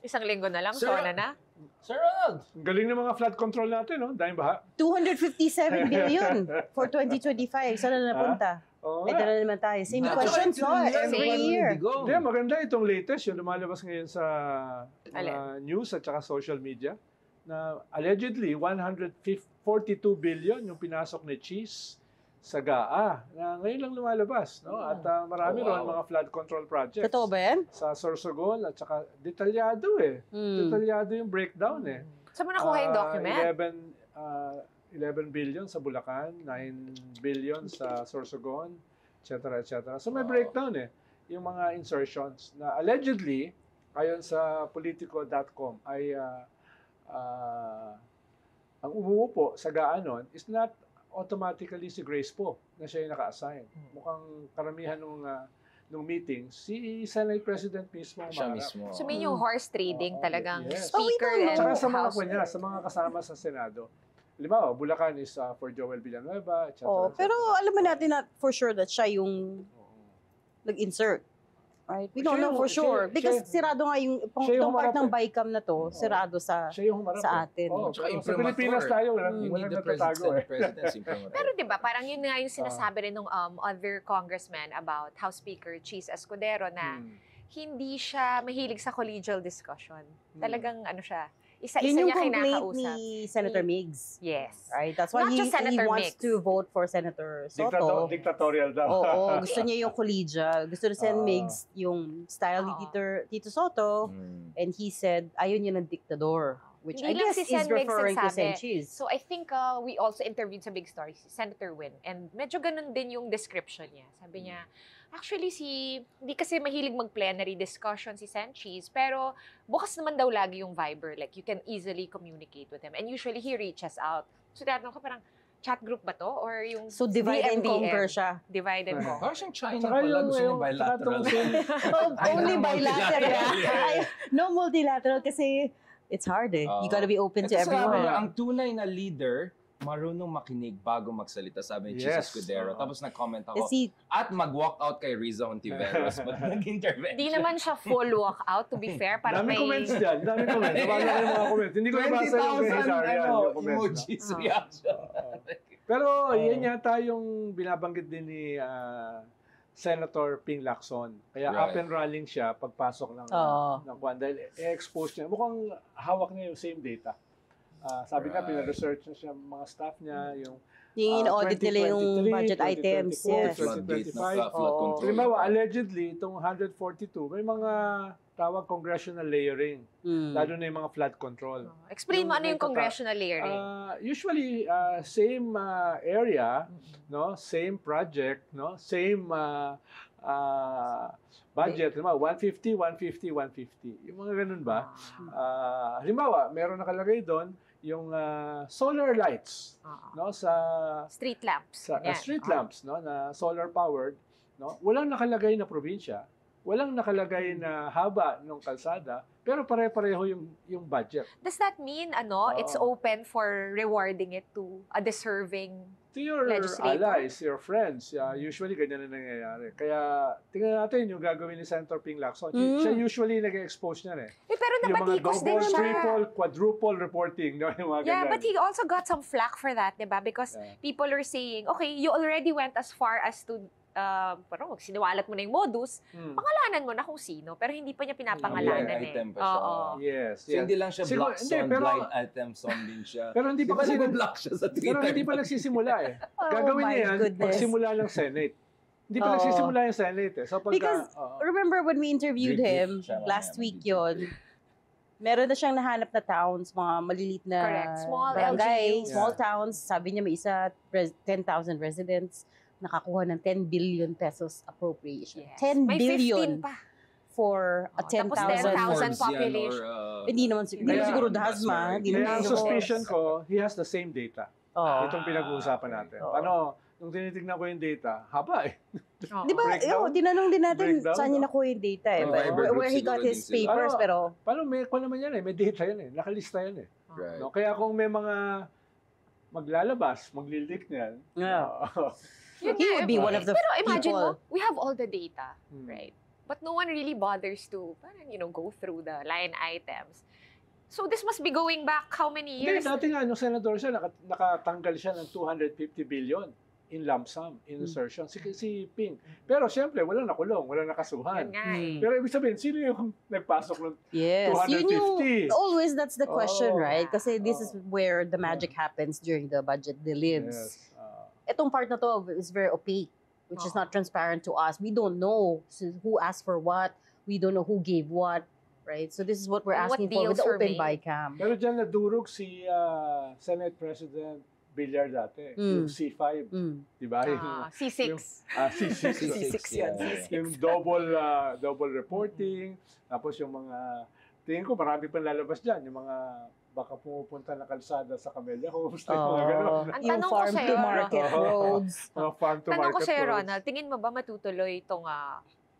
Isang linggo na lang, Sir, sona na. Sir Ronald! Ang galing ng mga flood control natin, no? Dahil baha. 257 billion for 2025. Saan na napunta? Oo Ito nga. na naman tayo. Same questions, no? Every year. Hindi, maganda itong latest, yung lumalabas ngayon sa news at saka social media, na allegedly 142 billion yung pinasok ni Cheese sa GAA, na ngayon lang lumalabas, no? At marami ron mga flood control projects. Totoo ba yan? Sa Sorsogon, at saka detalyado Detalyado yung breakdown Saan mo nakuha yung document? 11 billion sa Bulacan, 9 billion sa Sorsogon, etc. etc. So may breakdown yung mga insertions na allegedly, ayon sa politico.com, ay ang umuupo sa GAA is not automatically si Grace Poe na siya yung naka-assign. Mukhang karamihan nung meeting, si Senate President mismo ang Siya maharap. mismo. So, may yung horse trading talagang yes. speaker Oh, and Tsaka sa mga house. kanya, sa mga kasama sa Senado. Halimbawa, Bulacan is for Joel Villanueva, etc. Oh, pero alam mo natin na for sure that siya yung nag-insert. Right? We don't know for sure. Because sirado nga yung itong part ng BICAM na to, sirado sa siya yung humarap sa atin. Oh, Tsaka sa Pilipinas tayo, walang natatago presidency imprimatur. Pero 'di ba, parang yun nga yung sinasabi rin ng other congressmen about House Speaker Cheese Escudero na hindi siya mahilig sa collegial discussion. Talagang ano siya, isa-isa Yun yung niya complaint kinakausap. ni Senator Miggs. Yes. Right? That's why Not just he Senator wants Miggs. to vote for Senator Soto. Dictatorial daw. Oo, gusto niya yung collegial. Gusto ni Sen Miggs yung style ni Tito Soto. And he said, ayaw niya ng diktador. Which Hindi I lang guess si Sen is Miggs referring to nagsabi. Sen Cheese. So I think we also interviewed sa Big Story si Senator Win, and medyo ganun din yung description niya. Sabi niya, actually hindi kasi mahilig mag-plenary discussion si Sen Cheese, pero bukas naman daw lagi yung Viber. Like, you can easily communicate with him. And usually, he reaches out. So tinatanong ko parang, chat group ba to? Or yung So divide and VMDM? conquer siya. Divide and conquer. Parang siyang China Tsaka pala, gusto niya tsaka bilateral. Only no, bilateral. multilateral. No multilateral kasi it's hard You gotta be open to Ito sabi everyone. niya, ang tunay na leader, marunong makinig bago magsalita, sabi ni Jesus Escudero. Tapos nag-comment ako, Kasi at mag-walk out kay Riza Hontiveros, but nag-intervention. Hindi naman siya full walkout, to be fair. Para Dami may... comments dyan. Dami comments. Nabasa ko yung mga comments. Hindi ko nabasa yung kay Hilaria, yung comments. emojis reaction. Pero yan yata yung binabanggit din ni Senator Ping Lacson. Kaya up and running siya pagpasok ng kwan. Dahil i-expose niya. Mukhang hawak niya yung same data. Sabi nga, pina-research na siya mga staff niya, yung in-audit nila yung 2023, budget items. 2024, Yes. Floodgate na 2025. flood control. Halimbawa, allegedly, itong 142, may mga tawag congressional layering. Lalo na yung mga flood control. Explain mo ano yung congressional layering. Usually, same area, no, same project, no, same budget. Halimbawa, 150, 150, 150. Yung mga ganun ba? Halimbawa, meron nakalagay doon yung solar lights, no, sa Street lamps. street lamps, no, na solar powered, no. Walang nakalagay na probinsya, walang nakalagay na haba ng kalsada, pero pare-pareho yung budget. Does that mean it's open for rewarding it to a deserving To your legislator? allies, your friends, usually ganyan na nangyayari. Kaya tingnan natin yung gagawin ni Senator Ping Lacson. Siya usually nag-expose niyan pero yung mga nabatikos din double, siya. triple, quadruple reporting, no, yung mga Yeah, ganyan. but he also got some flack for that, diba? Because people are saying, okay, you already went as far as to parang siniwalat mo na yung modus, pangalanan mo na kung sino, pero hindi pa niya pinapangalanan Blind item pa siya. Yes, So, hindi lang siya Siguro- block hindi, zone, pero- blind item zone din siya. Pero hindi pa kasi block siya sa Twitter. Pero hindi pa nagsisimula Gagawin my niya yan goodness. pagsimula ng Senate. Hindi pa nagsisimula yung Senate So pagka, Because remember when we interviewed him Siya last mamaya, week yon, meron na siyang nahanap na towns, mga maliliit na Correct. Small barangay, LGUs. small towns. Sabi niya may isa, 10,000 residents, nakakuha ng 10 billion pesos appropriation. Yes. 10 May billion 15 pa. for a Tapos 10,000 10,000 population. Hindi naman siguro dasma. Hindi kaya naman ang siguro. suspicion ko, he has the same data. Itong pinag-uusapan natin. Oo. Paano, nung tinitignan ko yung data, haba Di ba, Breakdown? tinanong din natin Breakdown, saan niya no? nakuha yung data May Viber group where he got siguro his din sila. papers, Ano? pero Paano, may kung naman yan may data yan nakalista yan Right. No? Kaya kung may mga maglalabas, maglilik niyan. Yeah. Yun he nga, would be one of the Pero imagine people. mo, we have all the data, right? But no one really bothers to, parang, go through the line items. So this must be going back how many years? Hindi, dati nga, nung senador siya, nakatanggal siya ng 250 billion in lump sum, in insertion, si Ping. Pero siyempre, walang nakulong, walang nakasuhan. Yun nga eh. Pero ibig sabihin, sino yung nagpasok ng Yes, 250? always that's the question, Oh. right? Kasi this is where the magic happens during the budget delibs. Yes. Itong part na to is very opaque, which is not transparent to us. We don't know who asked for what. We don't know who gave what, right? So this is what we're And what asking for with the deals were open made. BICAM. Pero dyan nadurog si Senate President Villar dati, yung C5, di ba? C6. C6. C6 yan. Yung double reporting, tapos yung mga, tingin ko marami pang lalabas dyan, yung mga baka pumupunta na kalsada sa Camellia, kumusta yung mga gano'n. Ang Yung tanong ko farm to sa'yo, market roads. Mga farm to Tanong market ko sa'yo, roads. Ronald, tingin mo ba matutuloy itong,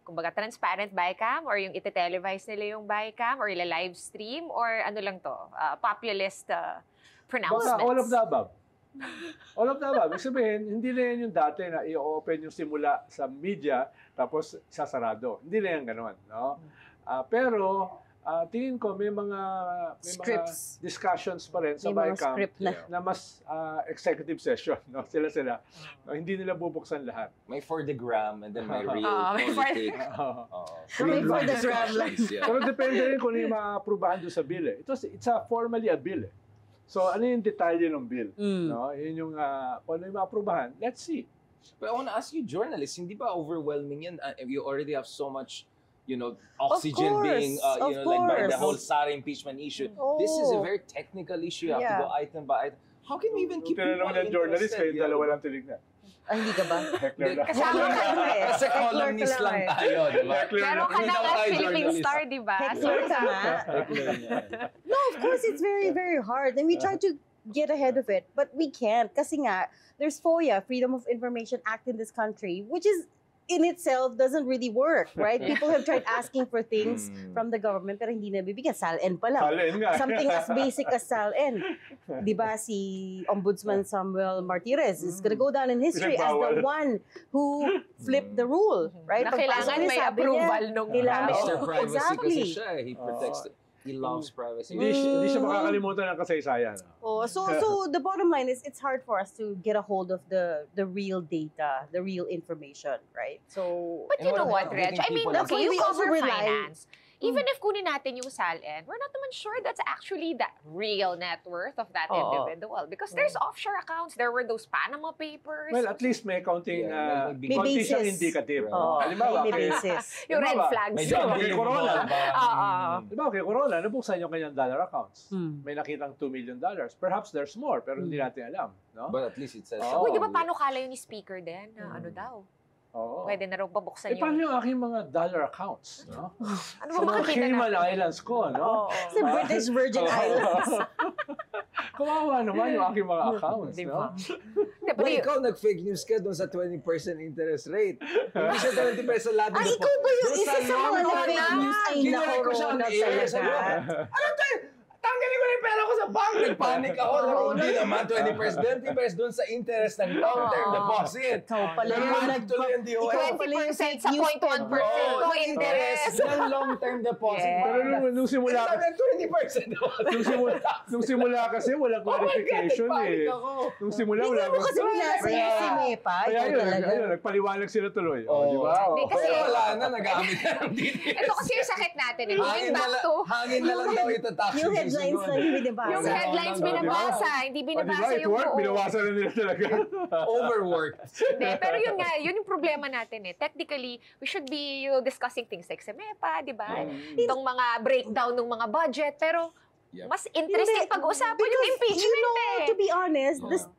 kumbaga, transparent BICAM or yung ite-televise nila yung BICAM or ila-live stream or ano lang to, populist pronouncements? Baka all of the above. All of the above. Ibig sabihin, hindi na yan yung dati na i-open yung simula sa media tapos sasarado. Hindi na yan gano'n. No? Pero, tingin ko may mga Scripts. discussions pa rin sa May mga BICAM script na. mas executive session. No? Sila. No? Hindi nila bubuksan lahat. May for the gram and then may real May for- politics. May for the gram discussions, yeah. Pero depende rin kung ano yung ma-aprobahan doon sa bill. It's formally a bill. So, ano yung detalye ng bill? No? Yun yung, kung ano yung ma-aprobahan, let's see. But I want to ask you, journalists, hindi ba overwhelming yan? You already have so much, oxygen course, being, of like by the course. whole Sara impeachment issue. This is a Oh. very technical issue. You have to Yeah. go item by item. How can we even keep people Tinanong ng journalist, interested? kayo dalawa lang tinignan. Hindi ka ba? Heckler lang. Kasama ka na eh. Kasi Heckler ka columnist lang lang eh. tayo, di ba? Heckler Meron ka Hindi na daw nga tayo Philippine journalist. Star, di ba? Heckler ka nga. Heckler yan. No, of course, it's very, very hard. And we try to get ahead of it. But we can't. Kasi nga, there's FOIA, Freedom of Information Act in this country, which is in itself doesn't really work, right? People have tried asking for things from the government pero hindi nabibigyan. SALN pa lang. Salin nga. Something as basic as SALN. Di ba si Ombudsman Samuel Martirez is gonna go down in history as the one who flipped the rule, right? Na Pagpasok kailangan niya, may sabi niya, approval nung kailangan- tao. Mr. Privacy Exactly. kasi siya. He protects, he loves privacy. Hindi siya makakalimutan ng kasaysayan. Oh, so the bottom line is it's hard for us to get a hold of the real data, the real information, right? So But you And know what what, about Reg? I mean, getting people That's okay, why you we also cover rely- finance. Even if kunin natin yung SALN, we're not naman sure that's actually the real net worth of that Oo. individual. Because there's offshore accounts. There were those Panama Papers. Well, at least may counting, Yeah, may konti siyang basis. indicative. oh, Halimbawa, may kay, basis. yung red Halimbawa, flags. May Sure, job kay Corona. halimbawa kay Corona, nabuksan yung kanyang dollar accounts. Hmm. May nakitang $2 million. Perhaps there's more, pero hindi natin alam. No? But at least it says Oh. Uy, di ba paano kala yun ni speaker din? Na ano daw? Oo. Pwede na raw pabuksan Paano yung... yung aking mga dollar accounts? No? Ano Sa ba mga makikita Cayman natin? Islands ko, no? Oo. Sa British Virgin Oo. Islands. Kawawa naman yung aking mga accounts. Di No? ba? Hindi, But pero ikaw, nag-fake news ka doon sa 20% interest rate. Hindi siya 20% lahat. Ay, ikaw ba yung isa sa mga fake news? Ay, Kinurek ko siya on nako, air. Ronald, Sabi ko, talaga. ano tayo? Tanggalin ko na yung pera ko sa bank. Nagpanic ako. Sabi ko, hindi naman 20% doon sa interest ng long-term deposit. Ikaw pala yung Nagpanic tuloy ang DOL. ikaw pala yung 20% fake sa news 0.1% Oo, no interest. ng long-term deposit. Yes. Pero nung simula, Sabi ng 20% nung simula kasi walang clarification eh. Nagpanic ako. Nung simula, Hindi wala mo kasi pinasayasime pa. Kaya Ikaw yun, talaga. nagpaliwanag sila tuloy. Oo. Di ba? Hindi, kasi- Pero wala na, nagamit na ng DTS. Ito kasi yung sakit natin. Eh. Going Hangin na, back to... hangin na lang daw itatax. Yung headlines na yung binabasa. Yung headlines binabasa, hindi binabasa It yung worked, buo. binawasan na nila talaga. Overworked. Hindi, pero yun nga, yun yung problema natin eh. Technically, we should be discussing things like SEMEPA, di ba? Itong mga breakdown ng mga budget, pero Yep. mas interesting Hindi, pag-usapan yung because, impeachment eh. To be honest,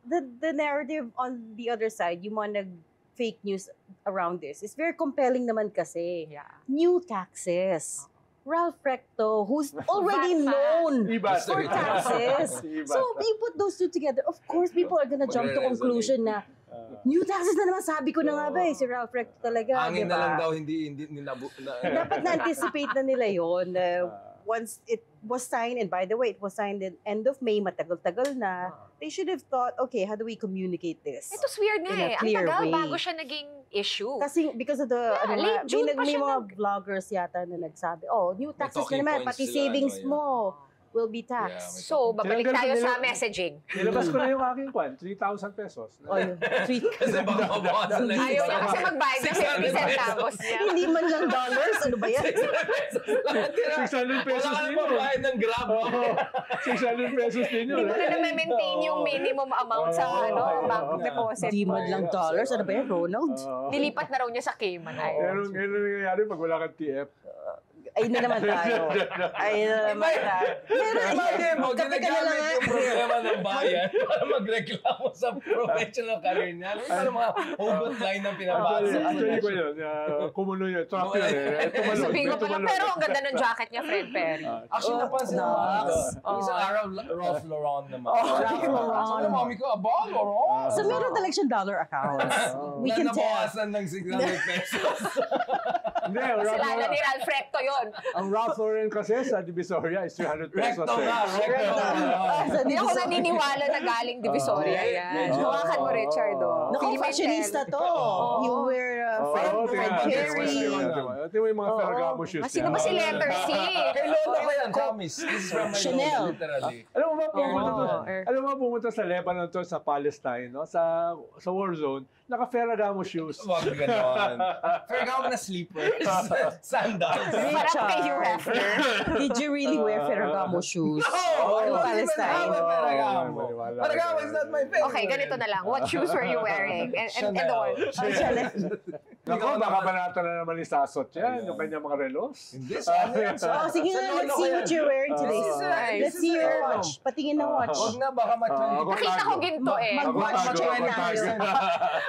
the narrative on the other side, yung mga nag-fake news around this, is very compelling naman kasi. Yeah. New taxes. Ralph Recto, who's already VAT. known Iba. for taxes. Iba. So, you put those two together, of course, people are gonna jump to conclusion na new taxes na naman, sabi ko na nga ba eh, si Ralph Recto talaga, Hangin diba? na lang daw, hindi Dapat na-anticipate na nila yon. once it was signed, and by the way, it was signed in end of May, matagal-tagal na, they should have thought, okay, how do we communicate this? Ito's weird nga In a eh. Ang clear tagal way. bago siya naging issue. Kasi because of the, Yeah, late June pa may siya mga vloggers yata na nagsabi, oh, new taxes talking na naman, points pati sila, savings yeah. mo will be taxed. So, babalik Tinanggal tayo ko sa nila- messaging. Nilabas ko na yung aking kwan, 3,000 pesos. Oh, yun. Kasi baka mabawasan na Ayaw niya kasi magbayad ng 50 600 centavos niya. Hindi man lang dollars, ano ba yan? 600 pesos Wala ka din na yun. magbayad ng Grab. Oo, 600 pesos din yun. Hindi mo na na-maintain yung minimum amount sa bank deposit Hindi mo. man lang dollars, ano ba yan, Ronald? Oo. Nilipat na raw niya sa Cayman Pero Islands. ngayon na nangyayari pag wala kang TF. Ayun na naman tayo. Ayun na naman tayo. Pero, Imagine mo, kape ka na lang ginagamit nga. yung problema ng bayan para magreklamo sa professional career niya. Ano yung mga hugot line ng pinapasa? Actually ko yun. Kumulo yun. Truck yun eh. Tumalon. Sabihin mo pala, tumalon. pero ang ganda ng jacket niya, Fred Perry. Actually, napansin Knox. naman ito. Oh. Isang araw, Ralph Lauren naman. Ralph Lauren. Sabi ng mami ko, aba, Lauren. So, meron talaga siyang dollar accounts. We can tell. Nabawasan ng 600 pesos. Hindi, ang Ralph Silala Lauren- ni Ralph Recto yun. ang Ralph Lauren kasi sa Divisoria is 300 pesos. Recto nga, recto. Sa Hindi ako Divisoria. naniniwala na galing Divisoria Okay, yan. medyo. Hawakan mo, Richard. Oh. Naku, Feeling may fashionista tell. to. Oo. You wear Fred Perry. Ito yung mga Ferragamo shoes. Ah, sino ba si Letter C? Kay Lolo ko yan, promise. This is from my Chanel. Lolo, literally. Alam mo ba pumunta Oo. alam mo ba pumunta sa Lebanon to, sa Palestine, no? Sa war zone, naka Ferragamo shoes. Wag ganon. Ferragamo na sleepers. Sandals. Parang kay Hugh Hefner. Did you really wear Ferragamo shoes? Oh, in I don't even Palestine? have a Ferragamo. Maniwala ka Ferragamo dyan. is not my favorite. Okay, ganito na lang. What shoes were you wearing? And the one. Nako, baka panata na naman ni Sasot yan, yung kanyang mga relos. Hindi, sa ano yan? Oh, sige Sa na, lolo let's ko see yan. what you're wearing today. This Let's see your watch. Patingin ng watch. Wag na, baka Ako ma-20%. Nakita ko ginto eh. Mag-watch Ako check tago, tayo.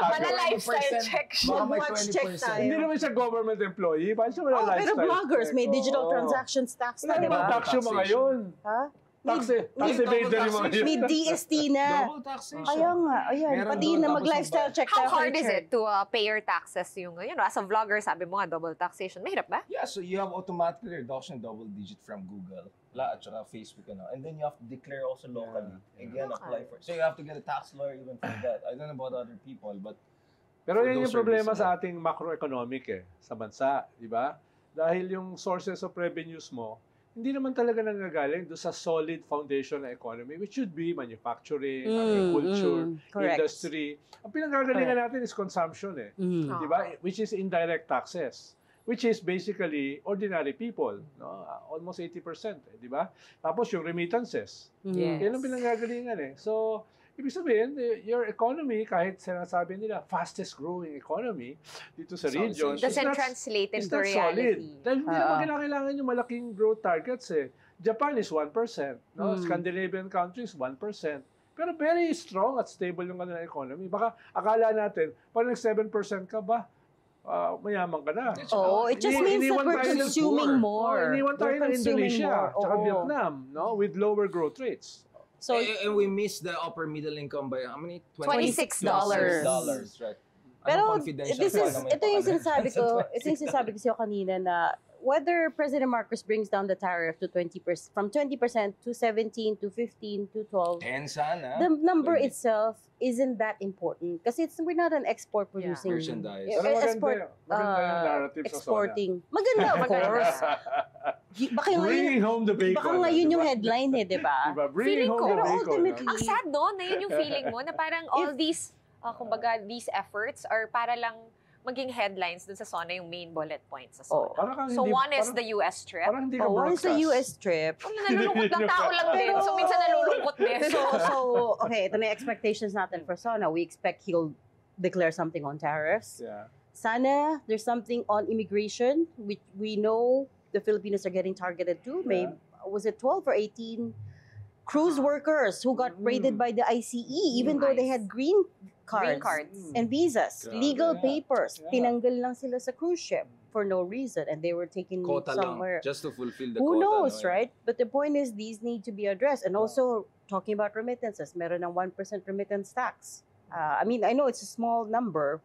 Mana lifestyle check siya. Baka may Mag-watch check 20%. tayo. Hindi naman siya government employee, paano siya wala Oh, pero lifestyle vloggers, may check? digital Oo. transactions tax Wala na, di namang ba? tax yung mga yun. Ha? Tax May evader yung mga double yun. May DST na. Double taxation. Kaya nga, ayan. Meron Pati doon, na tapos mag-lifestyle check How tayo. hard is it to pay your taxes yung, as a vlogger, sabi mo nga, double taxation. Mahirap ba? Yeah, so you have automatic reduction double digit from Google, at saka Facebook, and then you have to declare also locally. Again, apply for. So you have to get a tax lawyer even for that. I don't know about other people, but Pero for yan those yung problema services, sa ating macroeconomic sa bansa, di ba? Dahil yung sources of revenues mo, hindi naman talaga nanggagaling doon sa solid foundation na economy, which should be manufacturing, agriculture, Correct. industry. Ang pinanggagalingan natin is consumption di ba? Which is indirect taxes, which is basically ordinary people, no? Almost 80%, di ba? Tapos yung remittances. Yes. Yan ang pinanggagalingan So, ibig sabihin, your economy, kahit sinasabi nila, fastest growing economy dito sa Southeast region, Asia. Doesn't is not- translate is into not solid. reality. Dahil hindi naman kailangan yung malaking growth targets Japan is 1%, no? Scandinavian countries 1%. Pero very strong at stable yung kanilang economy. Baka akala natin, pag nag-7% ka ba, mayaman ka na. Oh, it just means that Iniwan we're tayo ng consuming more. Iniwan tayo We're ng consuming Indonesia, more. tsaka Oo. Vietnam, no? With lower growth rates. So, and we missed the upper middle income by how many? $26. Right? pero confidential this pa is, naman ito yung yung sinasabi ko, ito yung sinasabi ko sa'yo kanina na whether President Marcos brings down the tariff to 20%, from 20% to 17 to 15 to 12, And sana. the number Pwede. itself isn't that important kasi we're not an export producing Merchandise. Pero export maganda yung narrative sa Sona. exporting. Maganda, of course. Baka ngayon, Bringing home the bacon. baka ngayon yung headline di ba? Diba? Bringing Feeling home ko, the pero bacon. ultimately, Ang sad, no? Na yun yung feeling mo, na parang all these, kumbaga, these efforts are para lang maging headlines dun sa Sona, yung main bullet points sa Sona. Parang kang So hindi- one is parang- the US trip. Parang hindi ka oh, once the broadcast. US trip, Nalulungkot lang tao lang din. So minsan nalulungkot din. so okay, ito na yung expectations natin for Sona. We expect he'll declare something on tariffs. Yeah. Sana there's something on immigration, which we know the Filipinos are getting targeted to. Maybe was it 12 or 18 cruise workers who got raided by the ICE, even though they had green cards, and visas, Grabe. legal Yeah. papers. Yeah. Tinanggal lang sila sa cruise ship for no reason, and they were taken Quota somewhere. lang. Just to fulfill the Who quota. knows, no? right? But the point is, these need to be addressed. And also, talking about remittances, meron ng 1% remittance tax. I mean, I know it's a small number,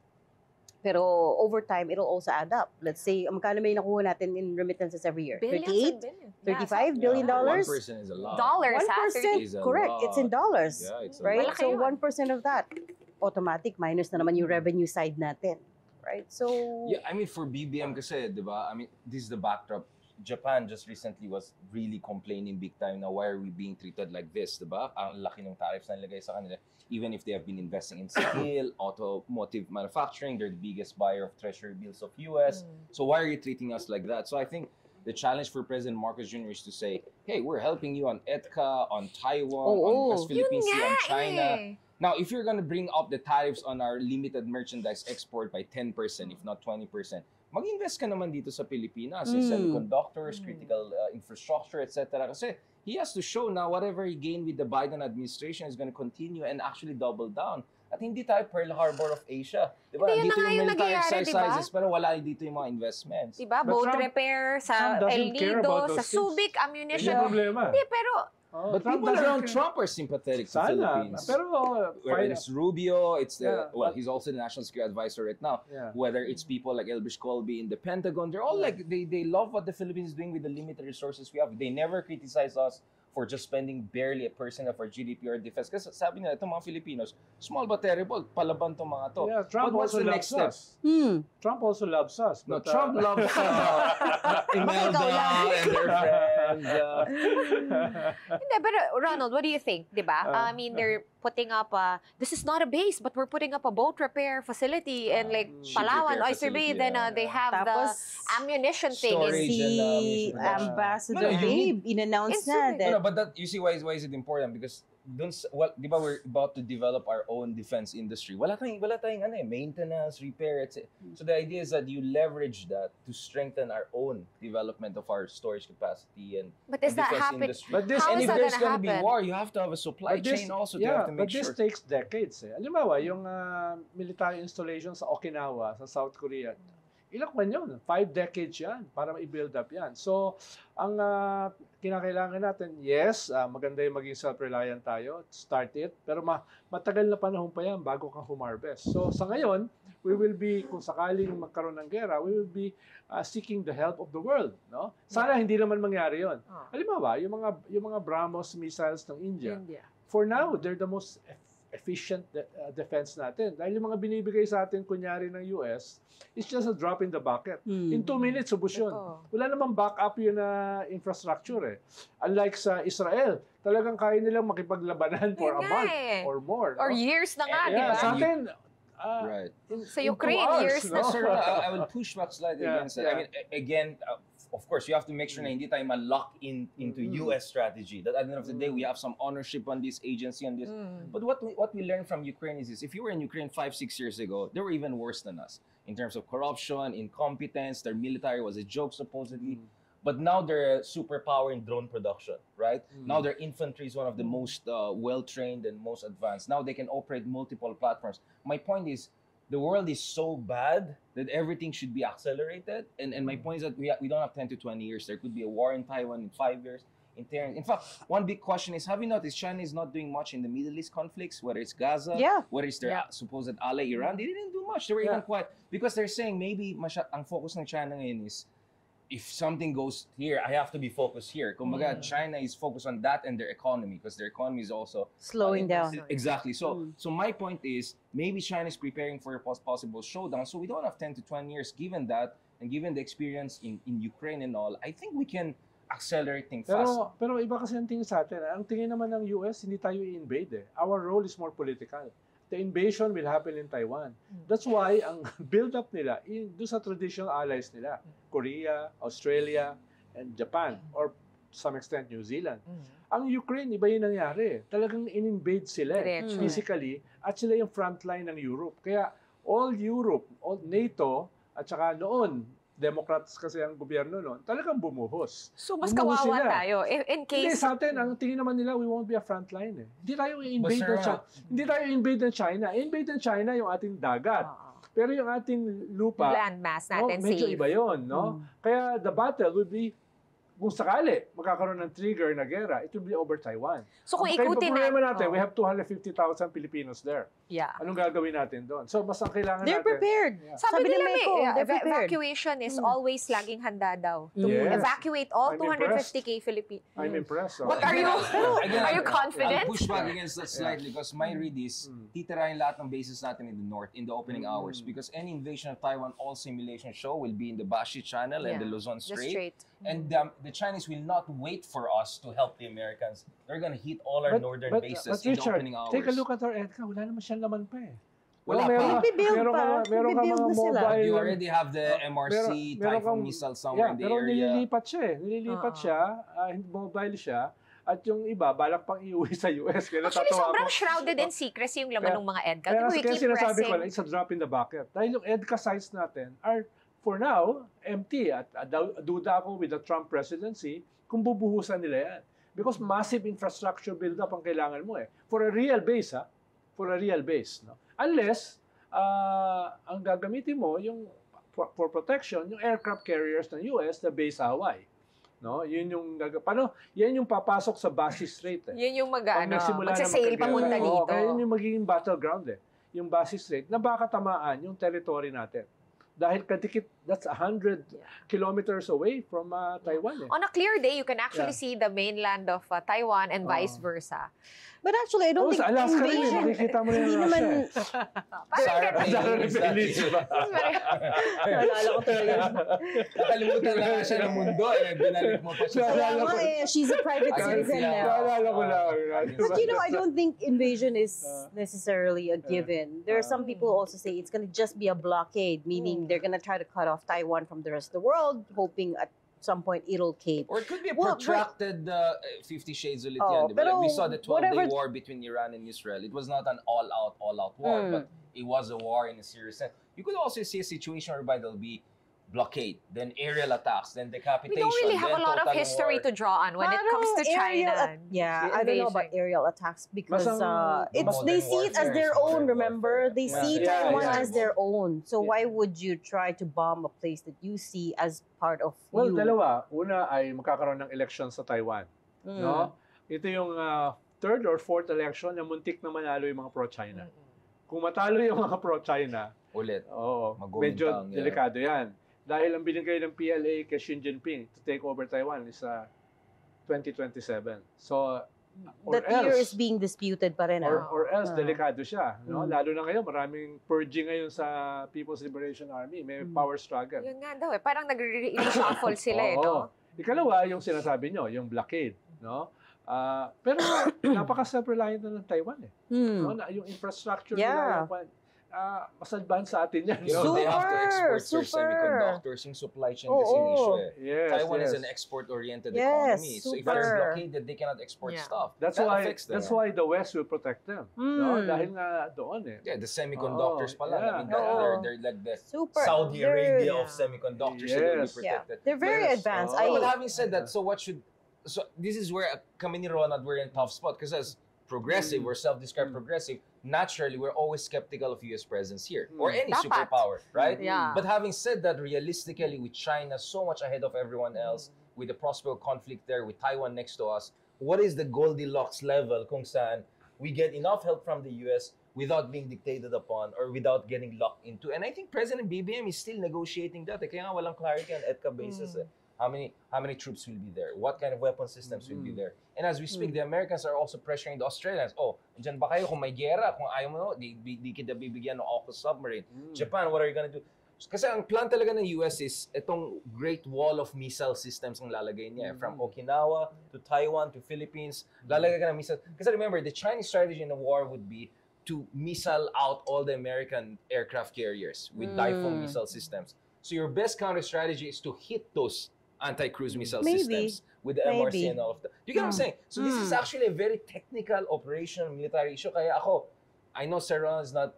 Pero over time, it'll also add up. Let's say, magkano may nakuha natin in remittances every year? Billions 38? and billions. $35 billion? $1 is a lot. Dollars, ha? 1%, Is a correct. lot. It's in dollars. Yeah, it's a Right? lot. Malaki So yun. 1% of that, automatic minus na naman yung revenue side natin. Right? So, Yeah, I mean, for BBM kasi, di ba? I mean, this is the backdrop. Japan just recently was really complaining big time na why are we being treated like this, di ba? Ang laki ng tariffs na nilagay sa kanila. Even if they have been investing in steel, automotive manufacturing, they're the biggest buyer of treasury bills of US. So why are you treating us like that? So I think the challenge for President Marcos Jr. is to say, hey, we're helping you on EDCA, on Taiwan, on West Philippine Sea, on China. Now, if you're going to bring up the tariffs on our limited merchandise export by 10%, if not 20%, mag-invest ka naman dito sa Pilipinas in semiconductors, critical infrastructure, etc. Kasi he has to show na whatever he gained with the Biden administration is going to continue and actually double down. At hindi tayo Pearl Harbor of Asia. Diba? Hindi, yun Dito na nga yung yung military nangyayari, exercises, diba? pero wala dito yung mga investments. Diba? But Boat Trump- repair sa Trump doesn't El care Nido, about sa those things. Subic, Yun ammunition. yung problema. Hindi, pero Oh, But Trump people doesn't around care. Trump are sympathetic to Sana. Philippines. Pero, Whether fine. it's Rubio, it's the Yeah. he's also the national security advisor right now. Yeah. Whether it's people like Elbridge Colby in the Pentagon, they're all like they love what the Philippines is doing with the limited resources we have. They never criticize us for just spending barely 1% of our GDP or defense. Kasi sabi nila, itong mga Filipinos, small but terrible, palaban tong mga to. Yeah, Trump But what's also the loves next step? us. hmm. Trump also loves us. No, but, Trump loves Imelda ikaw lang. and their friends. Hindi, pero Ronald, what do you think? Diba? I mean, they're putting up this is not a base, but we're putting up a boat repair facility and like ship Palawan, repair Oyster Bay, facility, then yeah. they have Tapos, the ammunition thing. Storage. Is, si mission production. Ambassador No, you Abe, in-announce It's na okay. that No, but that you see why is it important? Because di ba we're about to develop our own defense industry. Wala tayong maintenance, repair, etc. So the idea is that you leverage that to strengthen our own development of our storage capacity and but is that defense happening? industry. But this, How And is if that there's gonna gonna be happen? war, you have to have a supply but this- chain also to yeah, have to but make this sure. takes decades. Halimbawa, yung military installation sa Okinawa, sa South Korea, ilang kwan yun? 5 decades yan para ma-build up yan. So, ang kinakailangan natin, yes, maganda yung maging self-reliant tayo, start it, pero matagal na panahon pa yan bago ka humarvest. So, sa ngayon, we will be, kung sakaling magkaroon ng gera, we will be seeking the help of the world. No? Sana hindi naman mangyari yon. Halimbawa, yung mga BrahMos missiles ng India, for now, they're the most efficient defense natin. Dahil yung mga binibigay sa atin, kunyari ng US, it's just a drop in the bucket. In 2 minutes, subos yun. Totoo. Wala namang backup yun na infrastructure eh. Unlike sa Israel, talagang kaya nilang makipaglabanan for a Yun nga month eh. or more. Or no? years na nga, di Yeah, ba? sa atin, Right. Sa in 2 Ukraine, hours, years no? na. Sir, I will push back slightly Yeah, against that. yeah. I mean, again, of course, you have to make sure na hindi tayo ma-lock into US strategy. That at the end of the day, we have some ownership on this agency, on this. But what we learned from Ukraine is this: if you were in Ukraine 5-6 years ago, they were even worse than us in terms of corruption, incompetence. Their military was a joke supposedly. But now they're a superpower in drone production, right? Now their infantry is one of the most well-trained and most advanced. Now they can operate multiple platforms. My point is, the world is so bad that everything should be accelerated. And my point is that we don't have 10 to 20 years. There could be a war in Taiwan in 5 years. In fact, one big question is, have you noticed China is not doing much in the Middle East conflicts, whether it's Gaza, Yeah. whether it's their supposed ally Iran? They didn't do much. They were even quiet. Because they're saying maybe ang focus ng China ngayon is, if something goes here, I have to be focused here. Kumbaga, China is focused on that and their economy, because their economy is also slowing down. Exactly. So my point is, maybe China is preparing for a possible showdown. So we don't have 10 to 20 years. Given that, and given the experience in Ukraine and all, I think we can accelerate things fast. Pero iba kasi ang tingin sa atin. Ang tingin naman ng US, hindi tayo i-invade eh. Our role is more political. The invasion will happen in Taiwan. That's why ang build-up nila, doon sa traditional allies nila, Korea, Australia, and Japan, or to some extent New Zealand. Ang Ukraine, iba yung nangyari. Talagang in-invade sila Diretso. physically, at sila yung frontline ng Europe. Kaya all Europe, all NATO, at saka noon, Democrats kasi ang gobyerno noon, talagang bumuhos. So, mas Bumuhos kawawa sila. tayo. In Hindi, case, sa atin, ang tingin naman nila, we won't be a frontline eh. Hindi tayo i-invade But ng sir, China. Hindi tayo i-invade ng China. I-invade ng China yung ating dagat. Pero yung ating lupa, landmass natin, medyo safe. iba yun, no? Kaya the battle would be kung sakali magkakaroon ng trigger na gera, it will be over Taiwan. So kung Kaya ikutin problema natin, oh. we have 250,000 Filipinos there. Yeah. Anong gagawin natin doon? So, mas ang kailangan They're natin. prepared. Yeah. Sabi nila Meko, they're prepared. evacuation is Mm. always laging handa daw to Yes. evacuate all I'm 250K Filipinos. I'm impressed. But are you Again, are you I'll confident? push back against that slightly because my read is titirahin lahat ng bases natin in the north in the opening hours because any invasion of Taiwan, all simulation show will be in the Bashi Channel and the Luzon The Strait. Strait. And the Chinese will not wait for us to help the Americans. They're gonna hit all our northern bases but in the Richard, opening hours. take a look at our EDCA. Wala naman siyang laman pa eh. Wala meron pa. ka- Nagbibuild meron pa. ka- meron ka Nagbibuild mga na sila. mobile. You already have the MRC meron Typhoon kang- missile somewhere in the pero area. nililipat siya eh. Nililipat siya, mobile siya, at yung iba, balak pang iuwi sa US. Kaya Actually, natatawa sobrang ako. shrouded in secrecy yung laman Kaya- ng mga EDCA. Kaya, Di ba, we kaya keep sinasabi pressing. ko lang, it's a drop in the bucket. Dahil yung EDCA sites natin are, for now, empty. At duda ako with the Trump presidency kung bubuhusan nila yan. Because massive infrastructure build-up ang kailangan mo eh. For a real base, ha? For a real base. No? Unless, ang gagamitin mo, yung for protection, yung aircraft carriers ng US na base sa Hawaii. No? Yun yung yan yung papasok sa Bashi Strait eh. Yun yung Pag nagsimula na magsasail magkagera. papunta Oo, dito. kaya yun yung magiging battleground eh. Yung Bashi Strait na baka tamaan yung territory natin. Dahil katikit, that's 100 kilometers away from Taiwan eh. On a clear day, you can actually Yeah. see the mainland of Taiwan and vice versa. But actually, I don't think Sa Alaska rin eh. invasion. Makikita mo Hindi yung naman, Russia Parang Sarah ganun. Sarah Palin, is that Palin. it? naalala ko tuloy yun. Nakalimutan lang nga siya ng mundo eh. Binalik mo pa siya. Kaya nga eh, she's a private I can citizen see now. how- Naalala ko lang. But you know, I don't think invasion is necessarily a given. There are some people who also say it's going to just be a blockade, meaning they're going to try to cut off Taiwan from the rest of the world, hoping at some point it'll cave. Or it could be a Well, but- protracted 50 Shades ulit Oh, yan. Diba? pero Like we saw the 12-day whatever- war between Iran and Israel. It was not an all-out war, but it was a war in a serious sense. You could also see a situation whereby there'll be blockade, then aerial attacks, then We decapitation, don't really have a then lot of total history war. to draw on when it comes to China. Yeah, The I don't know about invasion. aerial attacks because Masang- it's they modern see it as warfare their is modern own. Remember, warfare. they Yeah. see Yeah, Taiwan yeah. as their own. So Yeah. why would you try to bomb a place that you see as part of Well, you? dalawa. Una ay magkakaroon ng election sa Taiwan. No? Ito yung third or fourth election na muntik na manalo yung mga pro-China. Kung matalo yung mga pro-China, Ulit. oo, Magumintang, medyo yeah. delikado yan. Dahil ang binigay ng PLA kay Xi Jinping to take over Taiwan is 2027. So, or That year is else, being disputed pa rin. or else, Ah. delikado siya. No? Mm. Lalo na ngayon, maraming purging ngayon sa People's Liberation Army. May power struggle. Yun nga daw eh. Parang nag-reshuffle sila eh, no? Oo. Ikalawa, yung sinasabi nyo, yung blockade. No? Pero napaka-self-reliant na ng Taiwan eh. No? Yung infrastructure Yeah. nila, mas advanced sa atin yan. You know, they have to export Super, their super. semiconductors, yung supply chain kasi yung issue eh. Yes, Taiwan yes. is an export-oriented Yes, economy. So if super. they're blockaded, they cannot export Yeah. stuff. That's That why affects them. that's why the West will protect them. No? Mm. Dahil nga doon eh. Yeah, the semiconductors pa lang. yeah. I mean, Oo. they're like the Super. Saudi They're- Arabia of semiconductors. So they'll be Yes. protected. They're very Yes. advanced. Oh. But having said that, so this is where kami ni Ronald we're in a tough spot because as progressive, we're self-described progressive, naturally we're always skeptical of US presence here or any Dapat. superpower, right? Yeah. But having said that, realistically, with China so much ahead of everyone else, with the prospect of conflict there, with Taiwan next to us, what is the Goldilocks level kung saan we get enough help from the US without being dictated upon or without getting locked into? And I think President BBM is still negotiating that. Kaya nga walang clarity on EDCA basis. How many troops will be there? What kind of weapon systems will be there? And as we speak, the Americans are also pressuring the Australians. Oh, andyan ba kayo kung may gera? Kung ayaw mo, di kita bibigyan ng AUKUS submarine. Japan, what are you gonna do? Kasi ang plan talaga ng US is itong Great Wall of Missile Systems ang lalagay niya. From Okinawa to Taiwan to Philippines, lalagay ka ng missile. Kasi remember, the Chinese strategy in the war would be to missile out all the American aircraft carriers with Typhoon missile systems. So your best counter strategy is to hit those anti-cruise missile Maybe. systems with the MRC Maybe. and all of that. You get what I'm saying? So this is actually a very technical operational military issue. Kaya ako, I know Sir Ron is not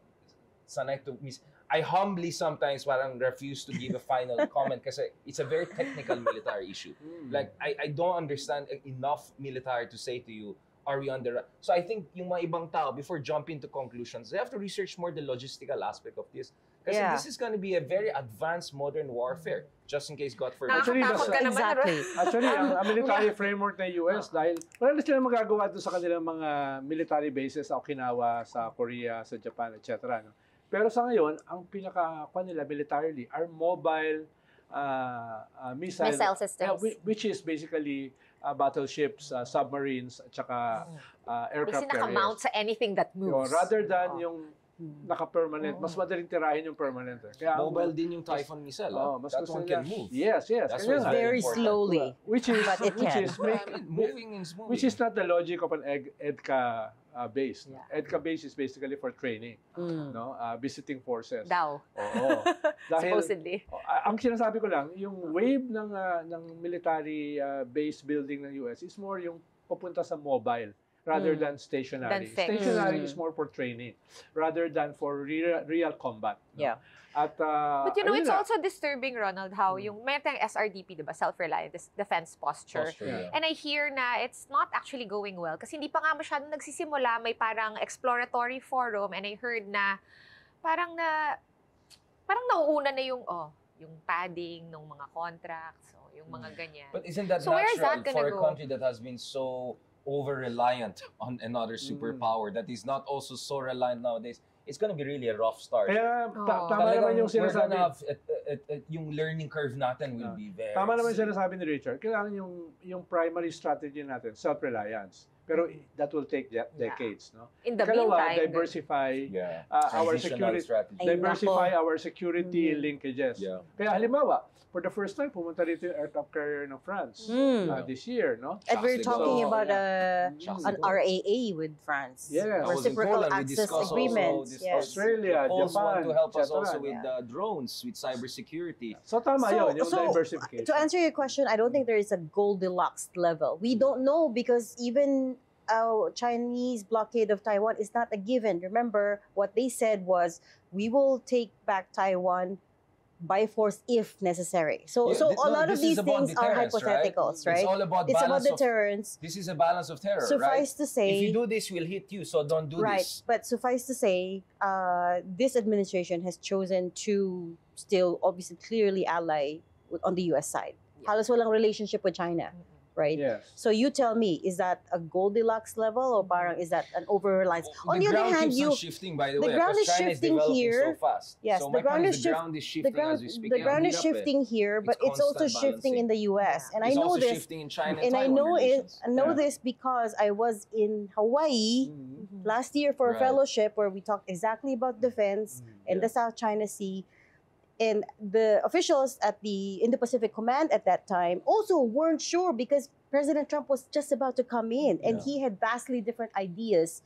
sanay to miss. I humbly sometimes parang refuse to give a final comment kasi it's a very technical military issue. Like, I don't understand enough military to say to you, are we under... So I think yung mga ibang tao, before jumping to conclusions, they have to research more the logistical aspect of this. Kasi Yeah. this is going to be a very advanced modern warfare. Just in case, God forbid. Actually, Nakakatakot ka naman. Exactly. Actually, ang military framework ng US, dahil wala na silang magagawa doon sa kanilang mga military bases sa Okinawa, sa Korea, sa Japan, etc. No? Pero sa ngayon, ang pinaka nila militarily are mobile missile systems. which is basically battleships, submarines, at saka aircraft Kasi nakamount carriers. sa anything that moves. Rather than yung naka-permanent, mas madaling tirahin yung permanent. Kaya Mobile din yung Typhoon missile. mas That gusto one nila- can move. Yes. That's Kaya why it's nga. Very important. slowly. Which is But it can. Moving is moving. Which is not the logic of an EDCA base. No? Yeah. EDCA base is basically for training, no? Visiting forces. Daw. Oo. Dahil Supposedly. ang sinasabi ko lang, yung wave ng military base building ng US is more yung papunta sa mobile rather than stationary. Than fixed. Stationary is more for training rather than for real combat. No? Yeah. At But you know, ayun it's nga. also disturbing, Ronald, how yung may tayong SRDP, diba? Self-reliant defense posture. Yeah. And I hear na it's not actually going well kasi hindi pa nga masyadong nagsisimula. May parang exploratory forum and I heard na parang nauuna na yung padding ng mga contracts, yung mga ganyan. But isn't that So where is natural that gonna for a go? country that has been so over-reliant on another superpower that is not also so reliant nowadays? It's gonna be really a rough start. Kaya tama Talagang naman yung we're sinasabi. gonna have, yung learning curve natin will be very Tama naman yung steep. sinasabi ni Richard. Kailangan yung primary strategy natin, self-reliance. Pero that will take decades, no? In the Ikalawa, meantime, diversify Yeah. our Transitional security, strategy. Ay, diversify nako. our security linkages. Yeah. Kaya halimbawa, for the first time, pumunta rito yung aircraft carrier ng France this year, no? And we're Charles de talking Gaulle. about Charles an de Gaulle. RAA with France. Yes. I was in Reciprocal Poland, we access discussed agreements. also Yes. Australia, the Poles want Japan, to help us etc. also with Yeah. drones, with cybersecurity. So tama yun, yung So, diversification. to answer your question, I don't think there is a Goldilocks level. We don't know because even Chinese blockade of Taiwan is not a given. Remember, what they said was, we will take back Taiwan by force if necessary. So, Yeah, so no, a lot of this these is about things are deterrence, hypotheticals, right? It's all about It's about balance of, deterrence. this is a balance of terror, Suffice right? to say, If you do this, we'll hit you, so don't do right, this. but suffice to say, this administration has chosen to still obviously clearly ally on the US side. Halos walang relationship with China, right? Yes. So you tell me, is that a Goldilocks level or parang is that an over-reliance? On the the other ground hand, keeps on shifting, by the the way, ground because is China is shifting developing here. so fast. Yes, so the my ground point is is the shift- ground is shifting as we speak. the ground Ang is hirap eh. shifting here, but it's also constant shifting in the US. balancing. And I It's know also this, shifting in China and I Taiwan know relations. I know Yeah. this because I was in Hawaii last year for a Right. fellowship where we talked exactly about defense in the South China Sea. And the officials at the Indo-Pacific Command at that time also weren't sure because President Trump was just about to come in and he had vastly different ideas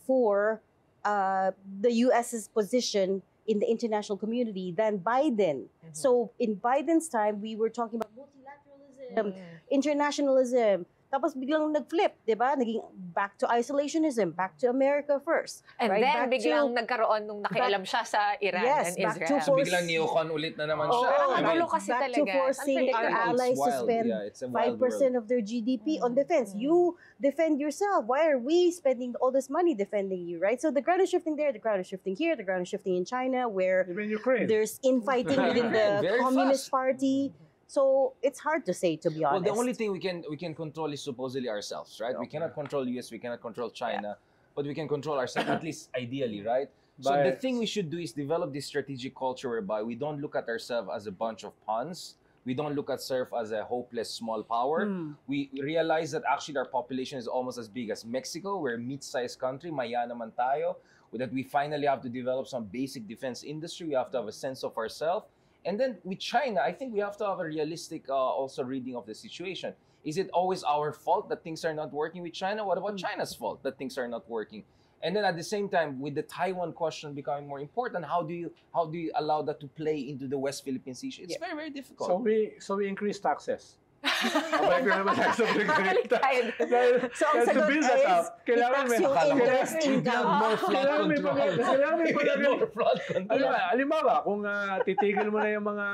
for the US's position in the international community than Biden. So in Biden's time, we were talking about multilateralism, internationalism. Tapos biglang nag-flip, di ba? Naging back to isolationism, back to America first. and right? then Back biglang to- nagkaroon nung nakialam siya sa Iran Yes, and back to Israel. So force- biglang neocon ulit na naman Oh, siya. Parang I ang mean, gulo kasi back to talaga. forcing our Unpredictable. allies to wild. spend Yeah, it's a wild 5% of their GDP on defense. You defend yourself. Why are we spending all this money defending you, right? So the ground is shifting there, the ground is shifting here, the ground is shifting in China, where Even Ukraine. there's infighting within the Very Communist fast. Party. So it's hard to say, to be Well, honest. the only thing we can control is supposedly ourselves, right? We cannot control US, we cannot control China, but we can control ourselves, at least ideally, right? So the But- thing we should do is develop this strategic culture whereby we don't look at ourselves as a bunch of pawns. We don't look at ourselves as a hopeless small power. We realize that actually our population is almost as big as Mexico. We're a mid-sized country, maya naman tayo. That we finally have to develop some basic defense industry. We have to have a sense of ourselves. And then with China, I think we have to have a realistic also reading of the situation. Is it always our fault that things are not working with China? What about China's fault that things are not working? And then at the same time, with the Taiwan question becoming more important, how do you allow that to play into the West Philippine Sea? It's very, very difficult. So we increase taxes. Abay ko naman tayo sa Balik tayo dun. Dahil So ang to sagot build that is, up, kailangan i-tax may yung Akala mo, interest income. more flood Kailangan may control. kailangan may palagay. More flood control. Halimbawa, kung titigil mo na yung mga